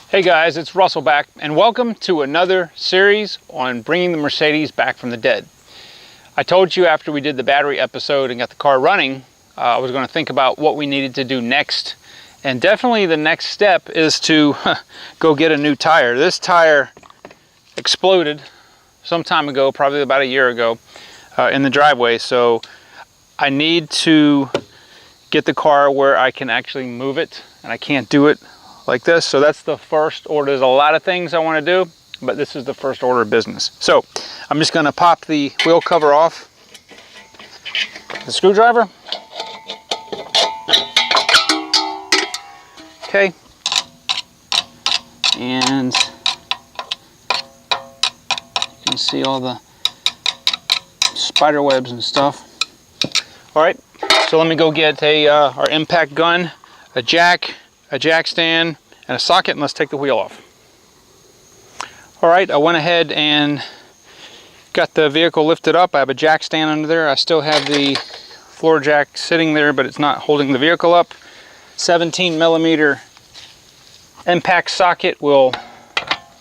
Hey guys, it's Russell back, and welcome to another series on bringing the Mercedes back from the dead. I told you after we did the battery episode and got the car running, I was going to think about what we needed to do next. And definitely the next step is to go get a new tire. This tire exploded some time ago, probably about a year ago, in the driveway. So I need to get the car where I can actually move it, and I can't do it like this. So that's the first order. There's a lot of things I want to do, but this is the first order of business. So I'm just going to pop the wheel cover off the screwdriver. Okay. And you can see all the spider webs and stuff. All right, so let me go get our impact gun, a jack stand, and a socket, and let's take the wheel off. All right, I went ahead and got the vehicle lifted up. I have a jack stand under there. I still have the floor jack sitting there, but it's not holding the vehicle up. 17 millimeter impact socket will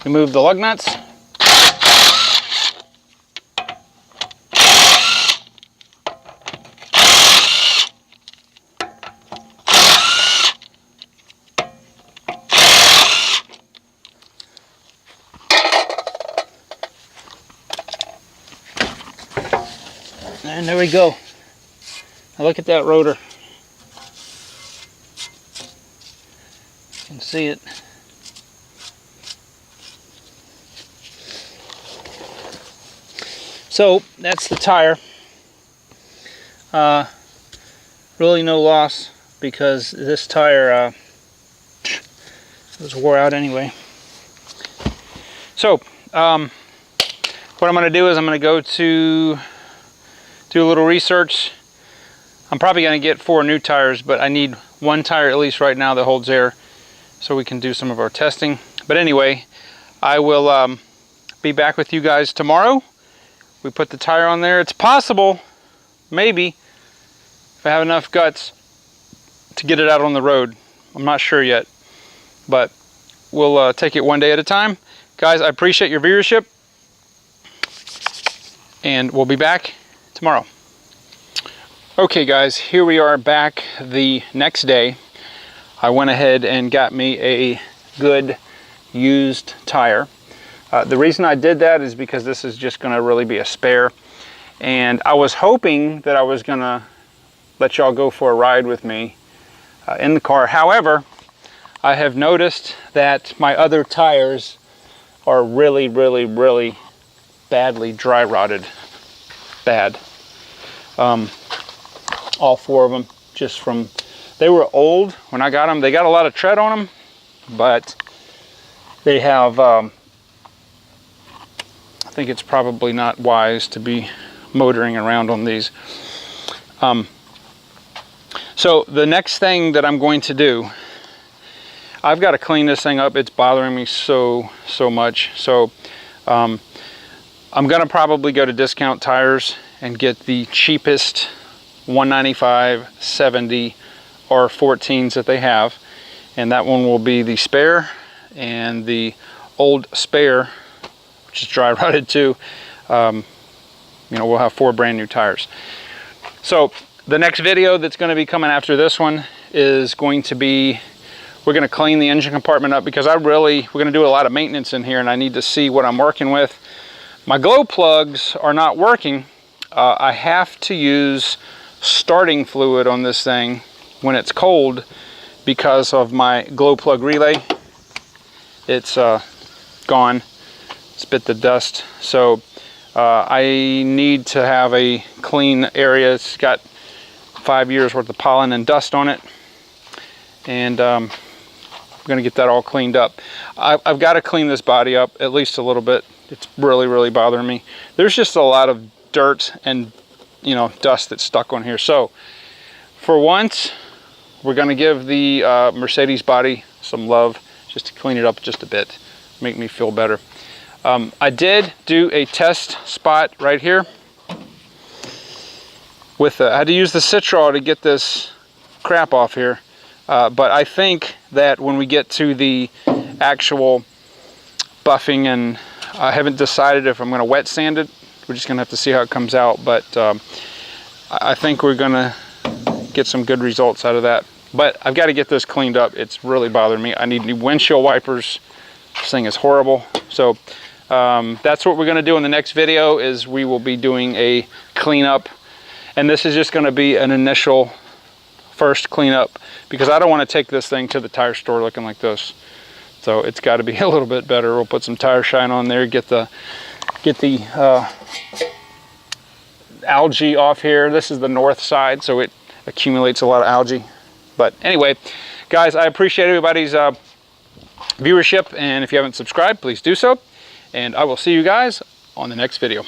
remove the lug nuts. And there we go. Now look at that rotor. You can see it. So that's the tire. Really no loss because this tire was wore out anyway. So what I'm going to do is I'm going to go to do a little research. I'm probably going to get 4 new tires, but I need 1 tire at least right now that holds air so we can do some of our testing. But anyway, I will be back with you guys tomorrow. We put the tire on there. It's possible, maybe, if I have enough guts to get it out on the road. I'm not sure yet, but we'll take it one day at a time. Guys, I appreciate your viewership, and we'll be back tomorrow. Okay guys, here we are back the next day. I went ahead and got me a good used tire. The reason I did that is because this is just going to really be a spare, and I was hoping that I was going to let y'all go for a ride with me in the car. However, I have noticed that my other tires are really badly dry rotted. Bad. All 4 of them, just from, they were old when I got them. They got a lot of tread on them, but they have, I think it's probably not wise to be motoring around on these. So the next thing that I'm going to do, I've got to clean this thing up. It's bothering me so much. So I'm going to probably go to Discount Tires and get the cheapest 195, 70, or 14s that they have, and that one will be the spare, and the old spare, which is dry rotted too. You know, we'll have 4 brand new tires. So the next video that's going to be coming after this one is going to be, we're going to clean the engine compartment up, because we're going to do a lot of maintenance in here, and I need to see what I'm working with. My glow plugs are not working. I have to use starting fluid on this thing when it's cold because of my glow plug relay. It's gone. It's bit the dust. So I need to have a clean area. It's got 5 years worth of pollen and dust on it, and I'm going to get that all cleaned up. I've got to clean this body up at least a little bit. It's really bothering me. There's just a lot of dirt and, you know, dust that's stuck on here. So for once, we're going to give the Mercedes body some love, just to clean it up just a bit, make me feel better. I did do a test spot right here with I had to use the Citral to get this crap off here, but I think that when we get to the actual buffing, and I haven't decided if I'm going to wet sand it. We're just going to have to see how it comes out, but I think we're going to get some good results out of that. But I've got to get this cleaned up. It's really bothering me. I need new windshield wipers. This thing is horrible. So that's what we're going to do in the next video, is we will be doing a cleanup. And this is just going to be an initial first cleanup, because I don't want to take this thing to the tire store looking like this. So it's got to be a little bit better. We'll put some tire shine on there, get the algae off here. This is the north side, so it accumulates a lot of algae. But anyway, guys, I appreciate everybody's viewership, and if you haven't subscribed, please do so. And I will see you guys on the next video.